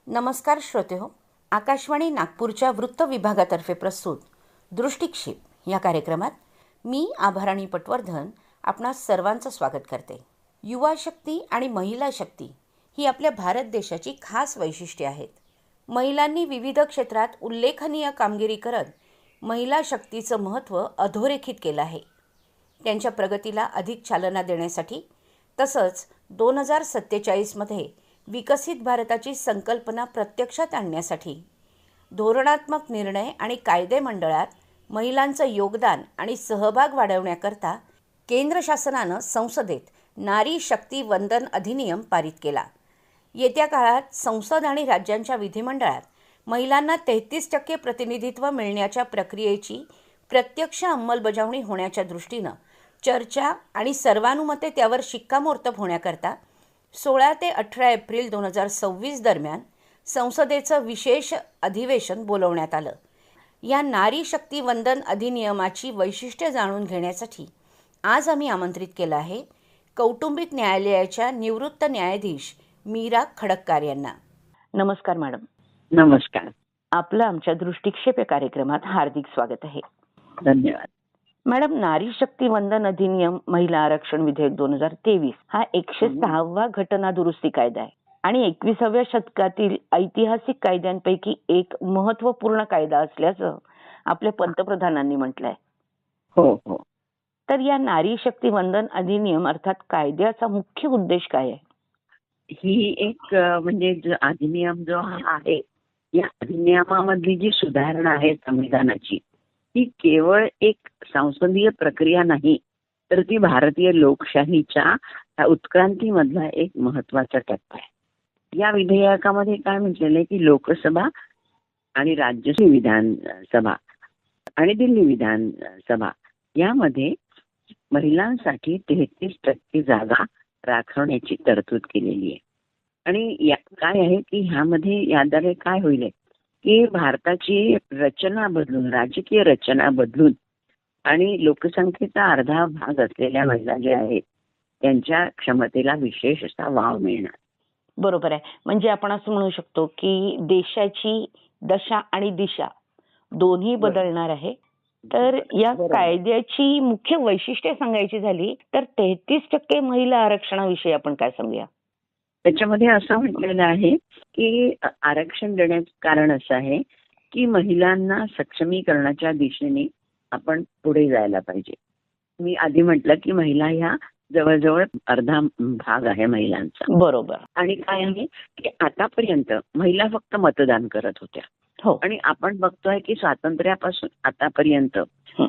नमस्कार श्रोतेहो, आकाशवाणी नागपूरच्या वृत्त विभागातर्फे प्रस्तुत दृष्टिक्षेप या कार्यक्रमात मी आभाराणी पटवर्धन आपणा सर्वांचं स्वागत करते. युवा शक्ती आणि महिला शक्ती ही आपल्या भारत देशाची खास वैशिष्ट्ये आहेत. महिलांनी विविध क्षेत्रात उल्लेखनीय कामगिरी करत महिला शक्तीचं महत्त्व अधोरेखित केलं आहे. त्यांच्या प्रगतीला अधिक चालना देण्यासाठी तसंच 2047मध्ये विकसित भारताची संकल्पना प्रत्यक्षात आणण्यासाठी धोरणात्मक निर्णय आणि कायदे मंडळात महिलांचं योगदान आणि सहभाग वाढवण्याकरता केंद्र शासनानं संसदेत नारी शक्ती वंदन अधिनियम पारित केला. येत्या काळात संसद आणि राज्यांच्या विधिमंडळात महिलांना 33% प्रतिनिधित्व मिळण्याच्या प्रक्रियेची प्रत्यक्ष अंमलबजावणी होण्याच्या दृष्टीनं चर्चा आणि सर्वानुमते त्यावर शिक्कामोर्तब होण्याकरता 16 ते 18 एप्रिल 2026 दरम्यान संसदेचं विशेष अधिवेशन बोलवण्यात आलं. या नारी शक्ती वंदन अधिनियमाची वैशिष्ट्ये जाणून घेण्यासाठी आज आम्ही आमंत्रित केलं आहे कौटुंबिक न्यायालयाच्या निवृत्त न्यायाधीश मीरा खडक्कार यांना. नमस्कार मॅडम. नमस्कार. आपलं आमच्या दृष्टिक्षेप या कार्यक्रमात हार्दिक स्वागत आहे. धन्यवाद. मॅडम, नारी शक्ती वंदन अधिनियम महिला आरक्षण विधेयक 2023 हा 106वा घटना दुरुस्ती कायदा आहे आणि 21व्या शतकातील ऐतिहासिक कायद्यांपैकी एक महत्त्वपूर्ण कायदा असल्याचं आपल्या पंतप्रधानांनी म्हटलंय. हो हो. तर या नारी शक्ती वंदन अधिनियम अर्थात कायद्याचा मुख्य उद्देश काय आहे? ही एक म्हणजे जो अधिनियम जो आहे, या अधिनियमामधली जी सुधारणा आहे संविधानाची, ती केवळ एक संसदीय प्रक्रिया नाही, तर ती भारतीय लोकशाहीच्या उत्क्रांतीमधला एक महत्वाचा टप्पा आहे. या विधेयकामध्ये काय म्हटलेलं आहे की लोकसभा आणि राज्य विधानसभा आणि दिल्ली विधानसभा यामध्ये महिलांसाठी 33% जागा राखण्याची तरतूद केलेली आहे. आणि काय आहे की ह्यामध्ये याद्वारे काय होईल की भारताची रचना बदलून, राजकीय रचना बदलून आणि लोकसंख्येचा अर्धा भाग असलेल्या महिला ज्या आहेत त्यांच्या क्षमतेला विशेष असा वाव मिळणार. बरोबर आहे. म्हणजे आपण असं म्हणू शकतो की देशाची दशा आणि दिशा दोन्ही बदलणार आहे. तर या कायद्याची मुख्य वैशिष्ट्ये सांगायची झाली तर 33% महिला आरक्षणाविषयी आपण काय सांगूया? त्याच्यामध्ये असं म्हटलेलं आहे की आरक्षण देण्याचं कारण असं आहे की महिलांना सक्षमीकरणाच्या दिशेने आपण पुढे जायला पाहिजे. मी आधी म्हटलं की महिला ह्या जवळजवळ अर्धा भाग आहे महिलांचा. बरोबर. आणि काय आहे की आतापर्यंत महिला फक्त मतदान करत होत्या. हो. आणि आपण बघतोय की स्वातंत्र्यापासून आतापर्यंत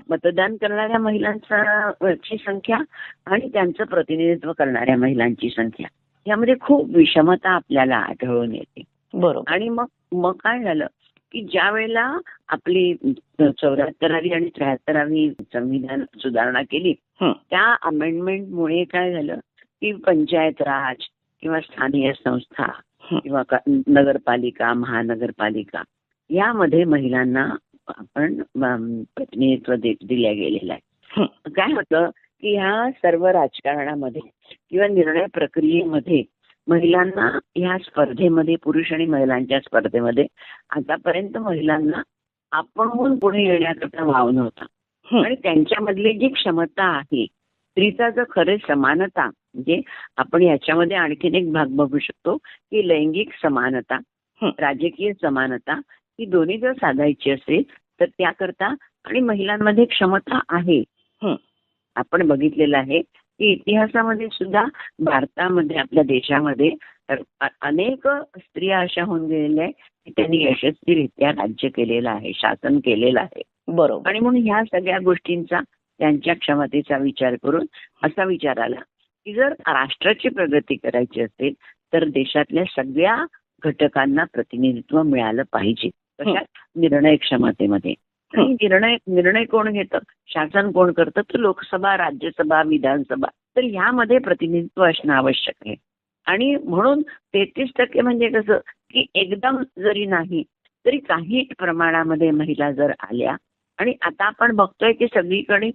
मतदान करणाऱ्या महिलांची संख्या आणि त्यांचं प्रतिनिधित्व करणाऱ्या महिलांची संख्या यामध्ये खूप विषमता आपल्याला आढळून येते. बरोबर. आणि मग काय झालं की ज्या वेळेला आपली 74वी आणि 73वी संविधान सुधारणा केली, त्या अमेंडमेंटमुळे काय झालं की पंचायत राज किंवा स्थानिक संस्था किंवा नगरपालिका, महानगरपालिका यामध्ये महिलांना आपण प्रतिनिधित्व दिल्या गेलेलं आहे. काय होतं की ह्या सर्व राजकारणामध्ये किंवा निर्णय प्रक्रियेमध्ये महिलांना ह्या स्पर्धेमध्ये, पुरुष आणि महिलांच्या स्पर्धेमध्ये आतापर्यंत महिलांना आपणहून पुढे येण्याकरता वाव नव्हता. आणि त्यांच्यामधली जी क्षमता आहे, स्त्रीचा जर खरे समानता, म्हणजे आपण याच्यामध्ये आणखीन एक भाग बघू शकतो की लैंगिक समानता, राजकीय समानता ही दोन्ही जर साधायची असेल तर त्याकरता आणि महिलांमध्ये क्षमता आहे. आपण बघितलेलं आहे की इतिहासामध्ये सुद्धा भारतामध्ये, आपल्या देशामध्ये अनेक स्त्रिया अशा होऊन गेलेल्या आहेत की त्यांनी यशस्वीरित्या राज्य केलेलं आहे, शासन केलेलं आहे. बरोबर. आणि म्हणून ह्या सगळ्या गोष्टींचा, त्यांच्या क्षमतेचा विचार करून असा विचार आला की जर राष्ट्राची प्रगती करायची असेल तर देशातल्या सगळ्या घटकांना प्रतिनिधित्व मिळालं पाहिजे. कशात? निर्णय क्षमतेमध्ये. आणि निर्णय कोण घेतं? शासन कोण करतं? तर लोकसभा, राज्यसभा, विधानसभा. तर ह्यामध्ये प्रतिनिधित्व असणं आवश्यक आहे. आणि म्हणून 33% म्हणजे कसं की एकदम जरी नाही तरी काही प्रमाणामध्ये महिला जर आल्या, आणि आता आपण बघतोय की सगळीकडे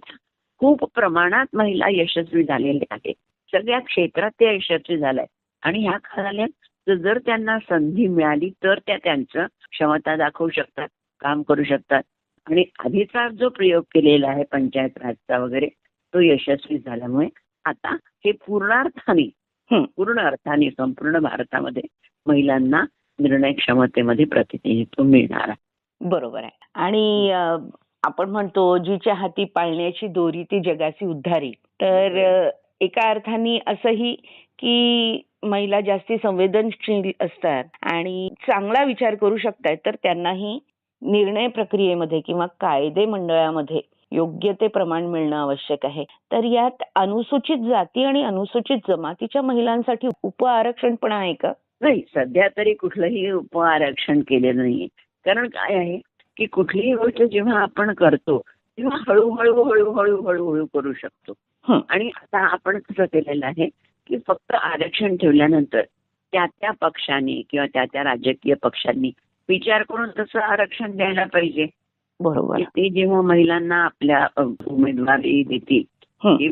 खूप प्रमाणात महिला यशस्वी झालेल्या आहेत. सगळ्या क्षेत्रात त्या यशस्वी झाल्या आहेत. आणि ह्या काळात जर त्यांना संधी मिळाली तर त्या त्यांचं क्षमता दाखवू शकतात, काम करू शकतात. आणि आधीचा जो प्रयोग केलेला आहे पंचायत राजचा वगैरे तो यशस्वी झाल्यामुळे आता हे पूर्ण अर्थाने संपूर्ण भारतामध्ये महिलांना निर्णय क्षमतेमध्ये प्रतिनिधित्व मिळणार आहे. बरोबर आहे. आणि आपण म्हणतो जिच्या हाती पाळण्याची दोरी ती जगाची उद्धारी. तर एका अर्थाने असंही की महिला जास्ती संवेदनशील असतात आणि चांगला विचार करू शकतात, तर त्यांनाही निर्णय प्रक्रियेमध्ये किंवा कायदे मंडळामध्ये योग्य ते प्रमाण मिळणं आवश्यक आहे. तर यात अनुसूचित जाती आणि अनुसूचित जमातीच्या महिलांसाठी उप आरक्षण पण आहे का? नाही, सध्या तरी कुठलंही उप आरक्षण केलेलं नाहीये. कारण काय आहे की कुठलीही गोष्ट जेव्हा आपण करतो तेव्हा हळूहळू हळूहळू हळूहळू करू शकतो. आणि आता आपण कसं केलेलं आहे की फक्त आरक्षण ठेवल्यानंतर त्या पक्षांनी किंवा त्या राजकीय पक्षांनी विचार करून तसं आरक्षण द्यायला पाहिजे. बरोबर. ते जेव्हा महिलांना आपल्या उमेदवारी देतील,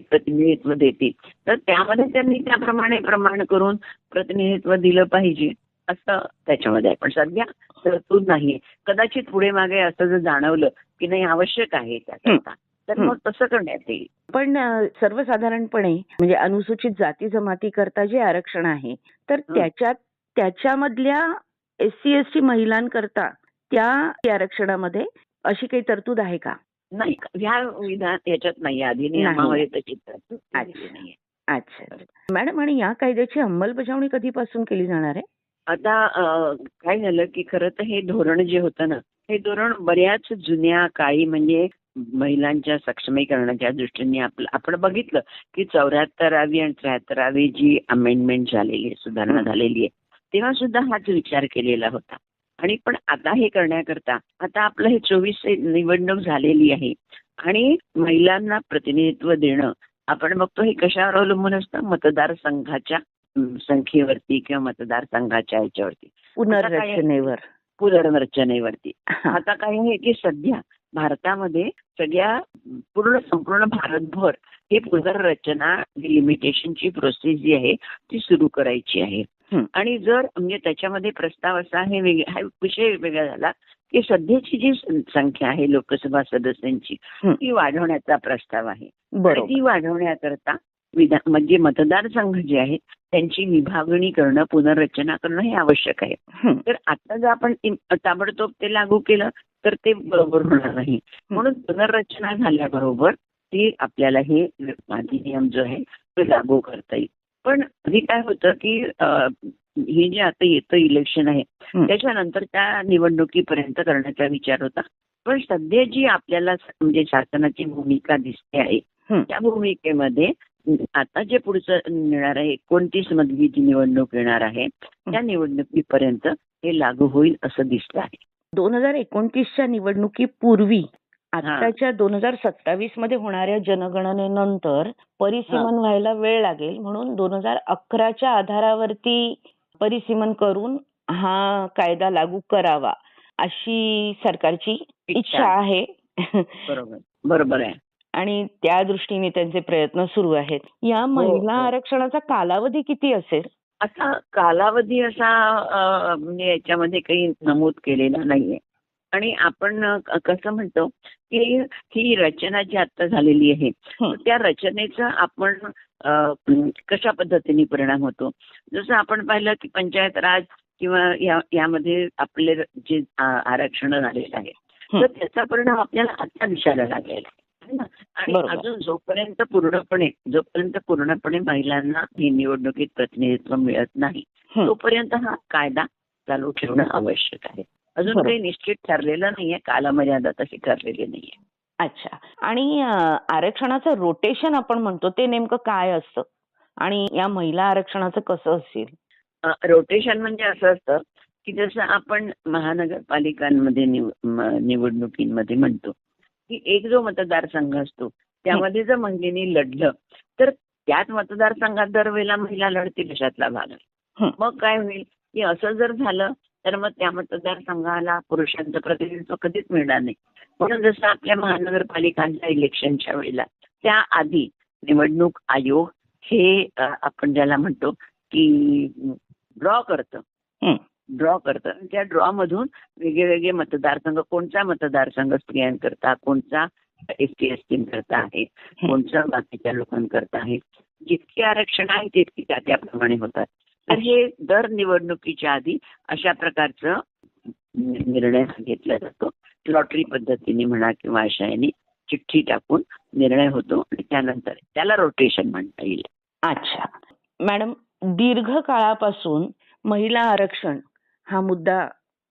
प्रतिनिधित्व देतील, तर त्यामध्ये त्यांनी त्याप्रमाणे प्रमाण करून प्रतिनिधित्व दिलं पाहिजे असं त्याच्यामध्ये आहे. पण सध्या तरतूद नाहीये. कदाचित पुढे मागे असं जर जाणवलं की नाही आवश्यक आहे त्याकरता, तर मग तसं करण्यात येईल. पण सर्वसाधारणपणे म्हणजे अनुसूचित जाती जमाती करता जे आरक्षण आहे तर त्याच्यामधल्या SC/ST महिलांकरता त्या आरक्षणामध्ये अशी काही तरतूद आहे का? नाही, याच्यात नाही, अधिनियमामध्ये तशी तरतूद नाहीये. अच्छा. मॅडम, आणि या कायद्याची अंमलबजावणी कधीपासून केली जाणार आहे? आता काय झालं की खरं तर हे धोरण जे होतं ना, हे धोरण बऱ्याच जुन्या काळी म्हणजे महिलांच्या सक्षमीकरणाच्या दृष्टीने आपण बघितलं की 74वी आणि 73वी जी अमेंडमेंट झालेली आहे, सुधारणा झालेली आहे, तेव्हा सुद्धा हाच विचार केलेला होता. आणि पण आता हे करण्याकरता आता आपलं हे 24 निवडणूक झालेली आहे आणि महिलांना प्रतिनिधित्व देणं आपण बघतो हे कशावर अवलंबून असतं, मतदारसंघाच्या संख्येवरती किंवा मतदारसंघाच्या ह्याच्यावरती, पुनर्रचनेवरती. आता काय आहे की सध्या भारतामध्ये संपूर्ण भारतभर हे पुनर्रचना लिमिटेशनची प्रोसेस जी आहे ती सुरू करायची आहे. आणि जर म्हणजे त्याच्यामध्ये प्रस्ताव असा हा विषय वेगळा झाला की सध्याची जी संख्या आहे लोकसभा सदस्यांची ती वाढवण्याचा प्रस्ताव आहे. ती वाढवण्याकरता म्हणजे मतदारसंघ जे आहेत त्यांची विभागणी करणं, पुनर्रचना करणं हे आवश्यक आहे. तर आता जर आपण ताबडतोब ते लागू केलं तर ते बरोबर होणार नाही. म्हणून पुनर्रचना झाल्याबरोबर ती आपल्याला हे अधिनियम जो आहे तो लागू करता येईल. पण आधी काय होतं की हे जे आता येतं इलेक्शन आहे त्याच्यानंतर त्या निवडणुकीपर्यंत करण्याचा विचार होता. पण सध्या जी आपल्याला म्हणजे शासनाची भूमिका दिसते आहे त्या भूमिकेमध्ये आता जे पुढचं येणार आहे 29 मधली जी निवडणूक येणार आहे त्या निवडणुकीपर्यंत हे लागू होईल असं दिसतं आहे. 2029च्या निवडणुकीपूर्वी आताच्या 2027 मध्ये होणाऱ्या जनगणनेनंतर परिसीमन व्हायला वेळ लागेल, म्हणून 2011च्या आधारावरती परिसीमन करून हा कायदा लागू करावा अशी सरकारची इच्छा आहे. बरोबर आहे. आणि त्या दृष्टीने त्यांचे प्रयत्न सुरू आहेत. या महिला आरक्षणाचा कालावधी किती असेल? आता कालावधी असा म्हणजे याच्यामध्ये काही नमूद केलेला नाहीये. आणि आपण कसं म्हणतो की ही रचना जी आता झालेली आहे त्या रचनेचा आपण कशा पद्धतीने परिणाम होतो. जसं आपण पाहिलं की पंचायत राज किंवा यामध्ये आपले जे आरक्षण झालेलं आहे तर त्याचा परिणाम आपल्याला आता दिसायला लागलेला आहे. आणि अजून जोपर्यंत पूर्णपणे महिलांना ही निवडणुकीत प्रतिनिधित्व मिळत नाही तोपर्यंत हा कायदा चालू ठेवणं आवश्यक आहे. अजून काही निश्चित ठरलेलं नाहीये, कालमर्यादा तशी ठरलेली नाहीये. अच्छा. आणि आरक्षणाचं रोटेशन आपण म्हणतो ते नेमकं काय असतं आणि या महिला आरक्षणाचं कसं असेल? रोटेशन म्हणजे असं असतं की जसं आपण महानगरपालिकांमध्ये निवडणुकीमध्ये म्हणतो की एक जो मतदारसंघ असतो त्यामध्ये जर महिलेने लढलं तर त्याच मतदारसंघात दरवेळेला महिला लढतील अशातला भाग आहे. मग काय होईल की असं जर झालं तर मग त्या मतदारसंघाला पुरुषांचं प्रतिनिधित्व कधीच मिळणार नाही. म्हणून जसं आपल्या महानगरपालिकांच्या इलेक्शनच्या वेळेला त्या आधी निवडणूक आयोग हे आपण ज्याला म्हणतो की ड्रॉ करतं. त्या ड्रॉ मधून वेगळे मतदारसंघ, कोणता मतदारसंघ स्त्रियांकरता, कोणता ST ST करता आहे, कोणत्या बाकीच्या लोकांकरता आहे, जितके आरक्षण आहे तितकी त्याप्रमाणे होतात. तर हे दर निवडणुकीच्या आधी अशा प्रकारचं निर्णय घेतला जातो. लॉटरी पद्धतीने म्हणा किंवा अशा याने चिठ्ठी टाकून निर्णय होतो आणि त्यानंतर त्याला रोटेशन म्हणता येईल. अच्छा मॅडम, दीर्घ काळापासून महिला आरक्षण हा मुद्दा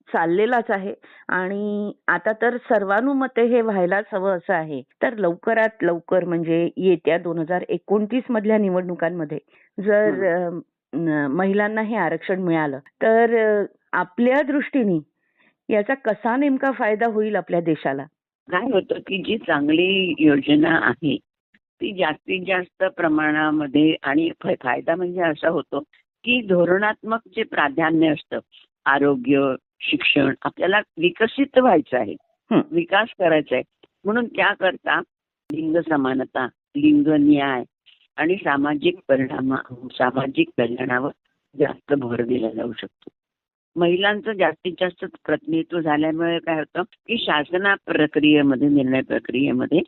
चाललेलाच आहे आणि आता तर सर्वानुमते हे व्हायलाच हवं असं आहे. तर लवकरात लवकर म्हणजे येत्या 2029 मधल्या निवडणुकांमध्ये जर महिलांना हे आरक्षण मिळालं तर आपल्या दृष्टीने याचा कसा नेमका फायदा होईल आपल्या देशाला? काय होतं की जी चांगली योजना आहे ती जास्तीत जास्त प्रमाणामध्ये, आणि फायदा म्हणजे असा होतो की धोरणात्मक जे प्राधान्य असतं, आरोग्य, शिक्षण, आपल्याला विकसित व्हायचं आहे, विकास करायचा आहे, म्हणून त्याकरता लिंग समानता, लिंग न्याय आणि सामाजिक कल्याणावर जास्त भर दिला जाऊ शकतो. महिलांचं जास्तीत जास्त प्रतिनिधित्व झाल्यामुळे काय होतं की निर्णय प्रक्रियेमध्ये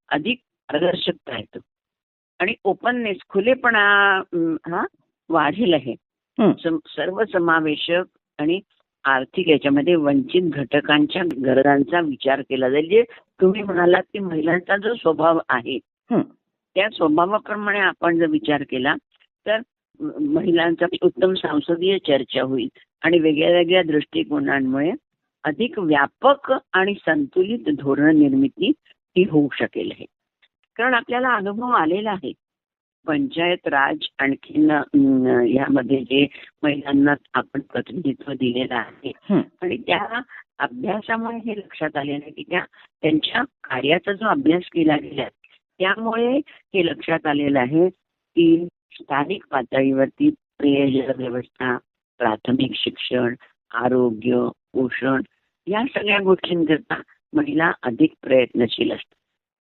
अधिक पारदर्शकता येतो आणि ओपननेस, खुलेपणा हा वाढेल आहे. सर्व समावेशक आणि आर्थिक याच्यामध्ये वंचित घटकांच्या गरजांचा विचार केला जाईल. जे तुम्ही म्हणालात की महिलांचा जो स्वभाव आहे त्या स्वभावाप्रमाणे आपण जर विचार केला तर महिलांचा उत्तम संसदीय चर्चा होईल आणि वेगळ्या वेगळ्या दृष्टिकोनांमुळे अधिक व्यापक आणि संतुलित धोरण निर्मिती ही होऊ शकेल. आहे कारण आपल्याला अनुभव आलेला आहे पंचायत राज आणखीन यामध्ये जे महिलांना आपण प्रतिनिधित्व दिलेलं आहे आणि त्या अभ्यासामुळे हे लक्षात आलेलं आहे की त्यांच्या कार्याचा जो अभ्यास केला गेला त्यामुळे हे लक्षात आलेलं आहे की स्थानिक पातळीवरती पेयजल व्यवस्था, प्राथमिक शिक्षण, आरोग्य, पोषण या सगळ्या गोष्टींकरता महिला अधिक प्रयत्नशील असतात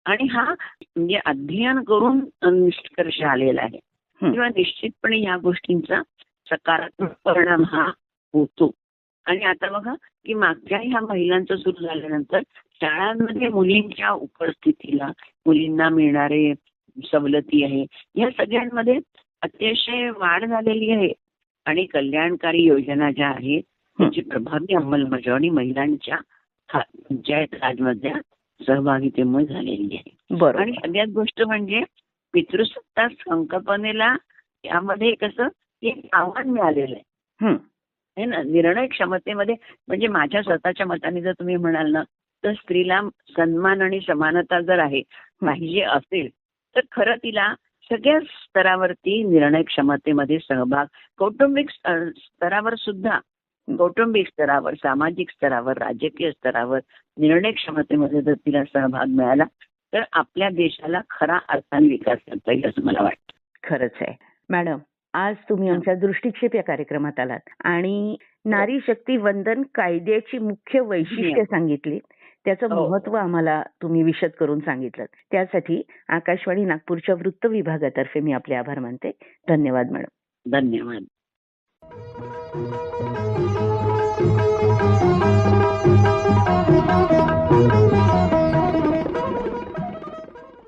आणि हा म्हणजे अध्ययन करून निष्कर्ष आलेला आहे किंवा निश्चितपणे या गोष्टींचा सकारात्मक परिणाम हा होतो. आणि आता बघा की मागच्या ह्या महिलांचं सुरू झाल्यानंतर शाळांमध्ये मुलींच्या उपस्थितीला, मुलींना मिळणारे सवलती आहे या सगळ्यांमध्ये अतिशय वाढ झालेली आहे आणि कल्याणकारी योजना ज्या आहेत त्याची प्रभावी अंमलबजावणी महिलांच्या पंचायत राजमधल्या सहभागितेमुळे झालेली आहे. आणि सगळ्यात गोष्ट म्हणजे पितृसत्ता संकल्पनेला यामध्ये कसं एक आव्हान मिळालेलं आहे ना, निर्णय क्षमतेमध्ये. म्हणजे माझ्या स्वतःच्या मताने जर तुम्ही म्हणाल ना तर स्त्रीला सन्मान आणि समानता जर आहे पाहिजे असेल तर खरं तिला सगळ्या स्तरावरती निर्णय क्षमतेमध्ये सहभाग, कौटुंबिक स्तरावर सुद्धा, कौटुंबिक स्तरावर, सामाजिक स्तरावर, राजकीय स्तरावर निर्णय क्षमतेमध्ये जर तिला सहभाग मिळाला तर आपल्या देशाला खरा अर्थाने विकास करता येईल असं मला वाटतं. खरंच आहे मॅडम. आज तुम्ही आमच्या दृष्टिक्षेप या कार्यक्रमात आलात आणि नारी शक्ती वंदन कायद्याची मुख्य वैशिष्ट्ये सांगितली, त्याचं महत्व आम्हाला तुम्ही विशद करून सांगितलं. त्यासाठी आकाशवाणी नागपूरच्या वृत्त विभागातर्फे मी आपले आभार मानते. धन्यवाद मॅडम. धन्यवाद.